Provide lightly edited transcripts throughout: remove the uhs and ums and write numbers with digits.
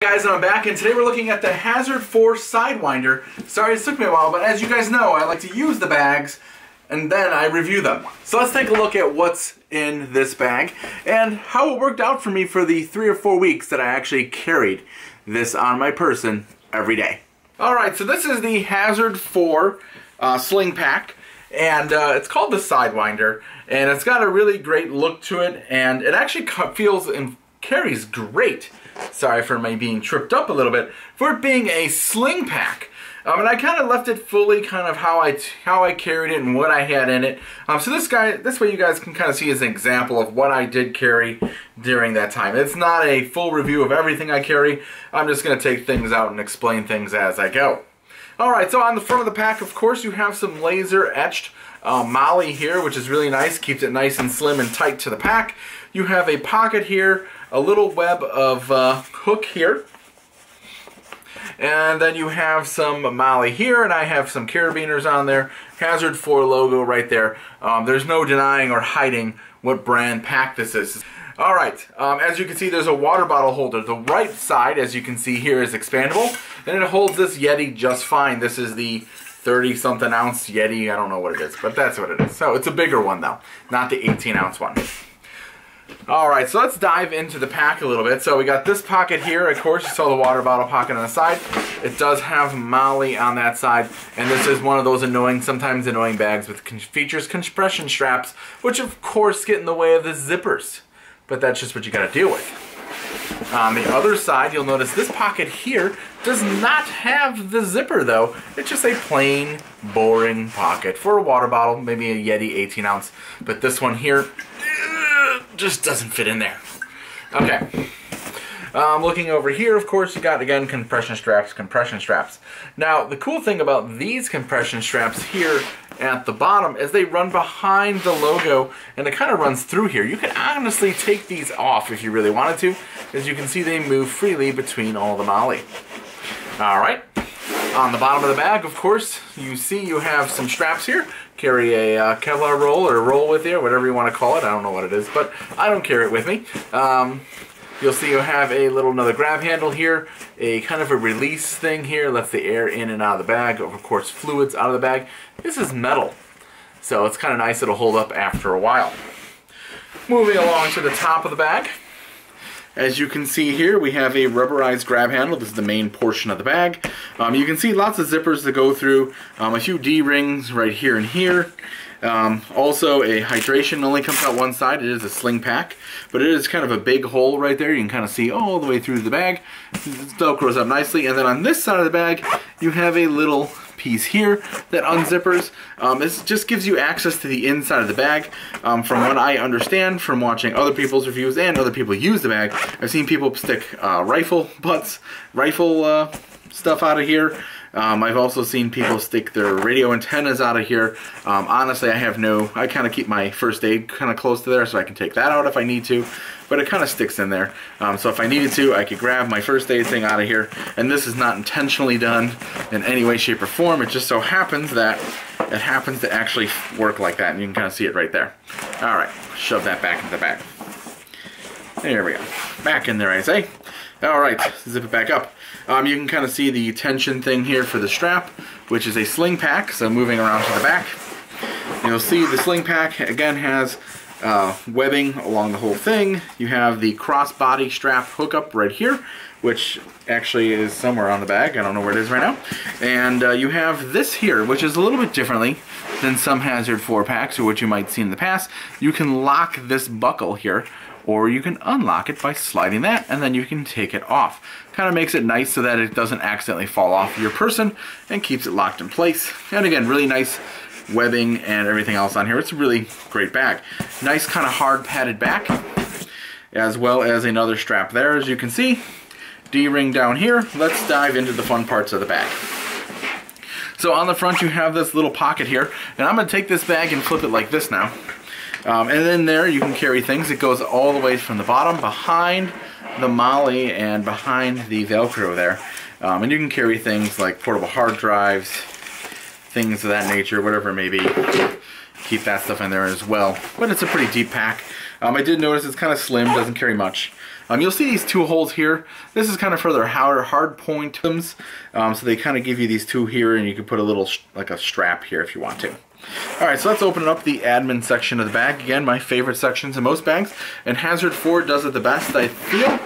Guys, I'm back, and today we're looking at the Hazard 4 Sidewinder. Sorry it took me a while, but as you guys know, I like to use the bags and then I review them. So let's take a look at what's in this bag and how it worked out for me for the 3 or 4 weeks that I actually carried this on my person every day. Alright, so this is the Hazard 4 sling pack, and it's called the Sidewinder, and it's got a really great look to it, and it actually feels and carries great. Sorry for my being tripped up a little bit, for it being a sling pack. And I kind of left it fully kind of how I carried it and what I had in it. So this way you guys can kind of see as an example of what I did carry during that time. It's not a full review of everything I carry. I'm just going to take things out and explain things as I go. Alright, so on the front of the pack, of course, you have some laser etched molle here, which is really nice. Keeps it nice and slim and tight to the pack. You have a pocket here, a little web of hook here, and then you have some molle here, and I have some carabiners on there. Hazard 4 logo right there. There's no denying or hiding what brand pack this is. Alright, as you can see, there's a water bottle holder. The right side, as you can see here, is expandable, and it holds this Yeti just fine. This is the 30-something ounce Yeti. I don't know what it is, but that's what it is. So it's a bigger one, though, not the 18-ounce one. Alright, so let's dive into the pack a little bit. So we got this pocket here. Of course, you saw the water bottle pocket on the side. It does have molle on that side, and this is one of those sometimes annoying bags with features compression straps, which of course get in the way of the zippers. But that's just what you gotta deal with. On the other side, you'll notice this pocket here does not have the zipper though. It's just a plain, boring pocket for a water bottle, maybe a Yeti 18-ounce. But this one here just doesn't fit in there. Okay. Looking over here, of course, you got, again, compression straps. Now, the cool thing about these compression straps here at the bottom is they run behind the logo, and it kind of runs through here. You can honestly take these off if you really wanted to. As you can see, they move freely between all the molle. Alright. On the bottom of the bag, of course, you see you have some straps here. Carry a Kevlar roll or roll with you, or whatever you want to call it. I don't know what it is, but I don't carry it with me. You'll see you have another grab handle here, a kind of a release thing here, lets the air in and out of the bag, of course fluids out of the bag. This is metal, so it's kind of nice, it'll hold up after a while. Moving along to the top of the bag, as you can see here, we have a rubberized grab handle. This is the main portion of the bag. You can see lots of zippers to go through, a few D-rings right here and here. Also, a hydration only comes out one side. It is a sling pack, but it is kind of a big hole right there. You can kind of see all the way through the bag. It velcros up nicely. And then on this side of the bag, you have a little piece here that unzippers. This just gives you access to the inside of the bag. From what I understand from watching other people's reviews and other people use the bag, I've seen people stick rifle stuff out of here. I've also seen people stick their radio antennas out of here. Honestly, I kind of keep my first aid kind of close to there, so I can take that out if I need to, but it kind of sticks in there. So if I needed to, I could grab my first aid thing out of here, and this is not intentionally done in any way, shape, or form. It just so happens that it happens to actually work like that, and you can kind of see it right there. Alright, shove that back into the bag. There we go. Back in there, I say. Alright, zip it back up. You can kind of see the tension thing here for the strap, which is a sling pack, so moving around to the back. You'll see the sling pack, again, has webbing along the whole thing. You have the crossbody strap hookup right here, which actually is somewhere on the bag. I don't know where it is right now. And you have this here, which is a little bit differently than some Hazard 4 packs, or what you might see in the past. You can lock this buckle here, or you can unlock it by sliding that, and then you can take it off. Kind of makes it nice so that it doesn't accidentally fall off your person and keeps it locked in place. And again, really nice webbing and everything else on here. It's a really great bag. Nice kind of hard padded back, as well as another strap there, as you can see. D-ring down here. Let's dive into the fun parts of the bag. So on the front you have this little pocket here, and I'm going to take this bag and flip it like this now. And then there you can carry things. It goes all the way from the bottom behind the molle and behind the Velcro there. And you can carry things like portable hard drives, things of that nature, whatever it may be. Keep that stuff in there as well. But it's a pretty deep pack. I did notice it's kind of slim, doesn't carry much. You'll see these two holes here. This is kind of for their hard point items. So they kind of give you these two here, and you can put a little, like a strap here if you want to. Alright, so let's open up the admin section of the bag. Again, my favorite sections in most bags, and Hazard 4 does it the best, I feel.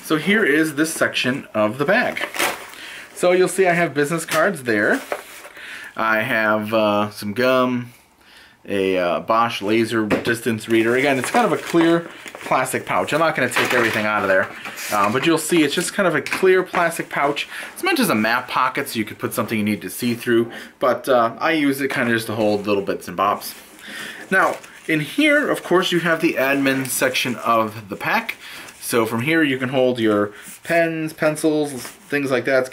So here is this section of the bag. So you'll see I have business cards there. I have some gum, a Bosch laser distance reader. Again, it's kind of a clear plastic pouch. I'm not going to take everything out of there, but you'll see it's just kind of a clear plastic pouch. It's meant as a map pocket, so you could put something you need to see through, but I use it kind of just to hold little bits and bobs. Now, in here, of course, you have the admin section of the pack. So from here you can hold your pens, pencils, things like that. It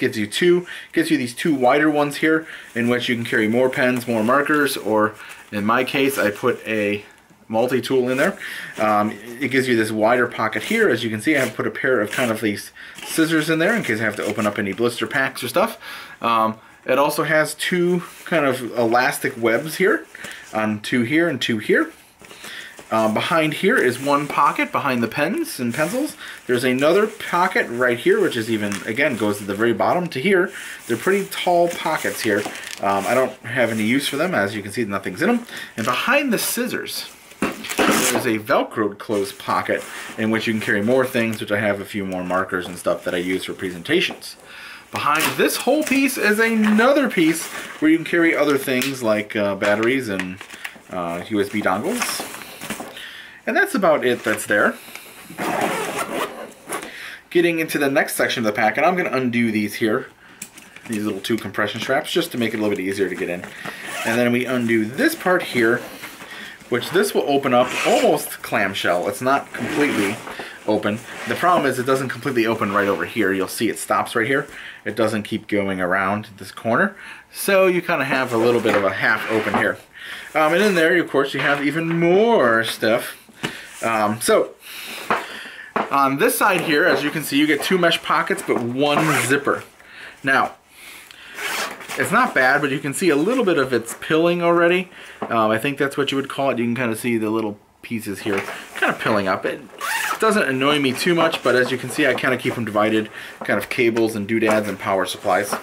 gives you these two wider ones here in which you can carry more pens, more markers, or in my case I put a multi-tool in there. It gives you this wider pocket here. As you can see, I have put a pair of kind of these scissors in there in case I have to open up any blister packs or stuff. It also has two kind of elastic webs here, two here and two here. Behind here is one pocket behind the pens and pencils. There's another pocket right here, which is even, again, goes to the very bottom to here. They're pretty tall pockets here. I don't have any use for them. As you can see, nothing's in them. And behind the scissors, there's a Velcroed closed pocket in which you can carry more things, which I have a few more markers and stuff that I use for presentations. Behind this whole piece is another piece where you can carry other things like batteries and USB dongles. And that's about it that's there. Getting into the next section of the pack, and I'm going to undo these here, these little two compression straps, just to make it a little bit easier to get in. And then we undo this part here, which this will open up almost clamshell. It's not completely open. The problem is it doesn't completely open right over here. You'll see it stops right here. It doesn't keep going around this corner. So you kind of have a little bit of a half open here. And in there, of course, you have even more stuff. So on this side here, as you can see, you get two mesh pockets but one zipper. Now, it's not bad, but you can see a little bit of its pilling already. I think that's what you would call it. You can kind of see the little pieces here kind of pilling up. It doesn't annoy me too much, but as you can see, I kind of keep them divided, kind of cables and doodads and power supplies.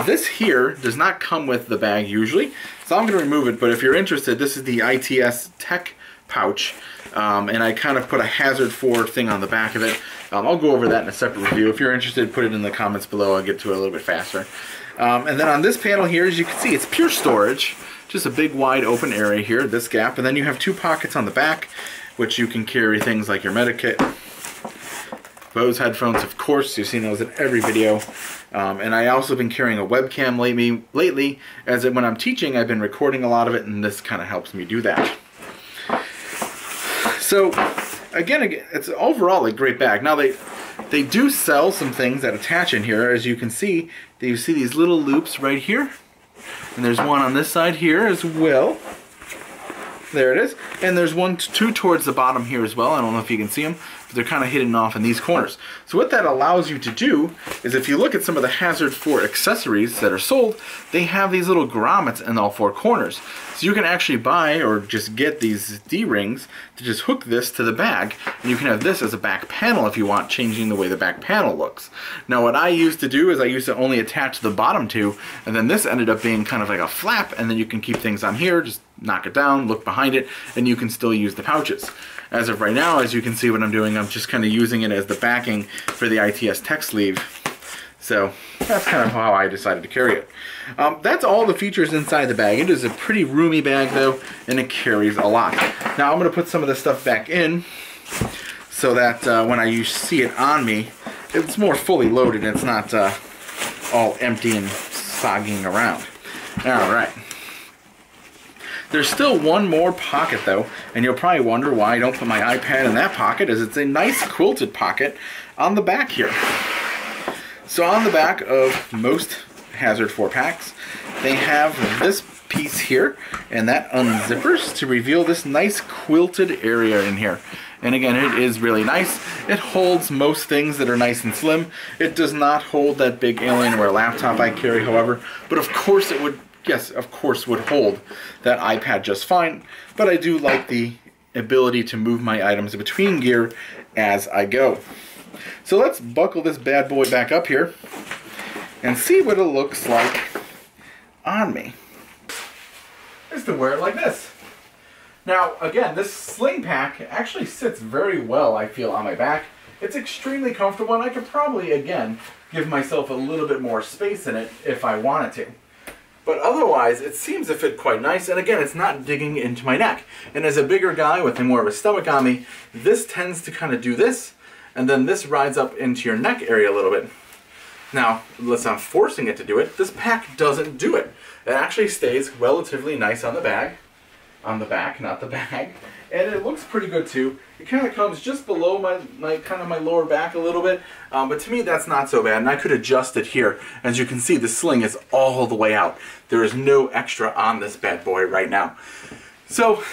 This here does not come with the bag usually, so I'm going to remove it, but if you're interested, this is the ITS Tech pouch. And I kind of put a Hazard 4 thing on the back of it. I'll go over that in a separate review. If you're interested, put it in the comments below. I'll get to it a little bit faster. And then on this panel here, as you can see, it's pure storage. Just a big wide open area here, this gap. And then you have two pockets on the back, which you can carry things like your Medikit. Bose headphones, of course. You've seen those in every video. And I also been carrying a webcam lately, as when I'm teaching, I've been recording a lot of it, and this kind of helps me do that. So, again, it's overall a great bag. Now, they do sell some things that attach in here. As you can see, you see these little loops right here. And there's one on this side here as well. There it is. And there's two towards the bottom here as well. I don't know if you can see them, but they're kind of hidden off in these corners. So what that allows you to do is, if you look at some of the Hazard 4 accessories that are sold, they have these little grommets in all four corners. So you can actually buy or just get these D-rings to just hook this to the bag, and you can have this as a back panel if you want, changing the way the back panel looks. Now what I used to do is I used to only attach the bottom two, and then this ended up being kind of like a flap, and then you can keep things on here, just knock it down, look behind it, and you can still use the pouches. As of right now, as you can see what I'm doing, I'm just kind of using it as the backing for the ITS Tech sleeve. So that's kind of how I decided to carry it. That's all the features inside the bag. It is a pretty roomy bag though, and it carries a lot. Now I'm going to put some of this stuff back in so that when I see it on me, it's more fully loaded and it's not all empty and sogging around. Alright. There's still one more pocket though, and you'll probably wonder why I don't put my iPad in that pocket, as it's a nice quilted pocket on the back here. So on the back of most Hazard 4 packs, they have this piece here, and that unzippers to reveal this nice quilted area in here. And again, it is really nice. It holds most things that are nice and slim. It does not hold that big Alienware laptop I carry, however, but of course it would, yes, of course would hold that iPad just fine. But I do like the ability to move my items between gear as I go. So let's buckle this bad boy back up here and see what it looks like on me. Is to wear it like this. Now, again, this sling pack actually sits very well, I feel, on my back. It's extremely comfortable, and I could probably, again, give myself a little bit more space in it if I wanted to. But otherwise, it seems to fit quite nice, and again, it's not digging into my neck. And as a bigger guy with more of a stomach on me, this tends to kind of do this, and then this rides up into your neck area a little bit. Now, unless I'm forcing it to do it, this pack doesn't do it. It actually stays relatively nice on the back, not the bag, and it looks pretty good too. It kind of comes just below my lower back a little bit, but to me that's not so bad, and I could adjust it here. As you can see, the sling is all the way out. There is no extra on this bad boy right now. So,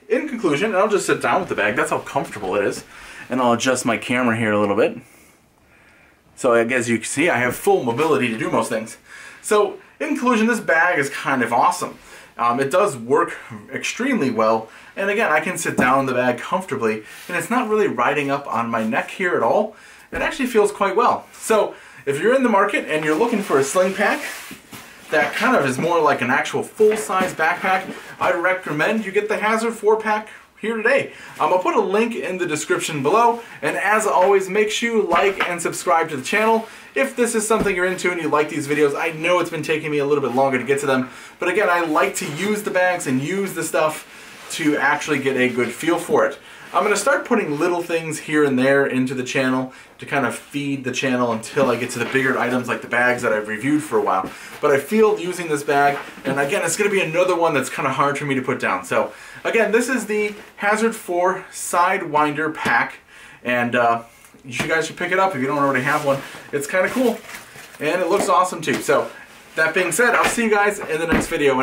in conclusion, and I'll just sit down with the bag, that's how comfortable it is, and I'll adjust my camera here a little bit. So as you can see, I have full mobility to do most things. So, in conclusion, this bag is kind of awesome. It does work extremely well, and again, I can sit down in the bag comfortably, and it's not really riding up on my neck here at all. It actually feels quite well. So, if you're in the market and you're looking for a sling pack that kind of is more like an actual full-size backpack, I'd recommend you get the Hazard 4-pack here today. I'll put a link in the description below, and as always, make sure you like and subscribe to the channel. If this is something you're into and you like these videos, I know it's been taking me a little bit longer to get to them, but again, I like to use the bags and use the stuff to actually get a good feel for it. I'm going to start putting little things here and there into the channel to kind of feed the channel until I get to the bigger items like the bags that I've reviewed for a while. But I feel using this bag, and again, it's going to be another one that's kind of hard for me to put down. So again, this is the Hazard 4 Sidewinder pack, and you guys should pick it up if you don't already have one. It's kind of cool, and it looks awesome too. So that being said, I'll see you guys in the next video.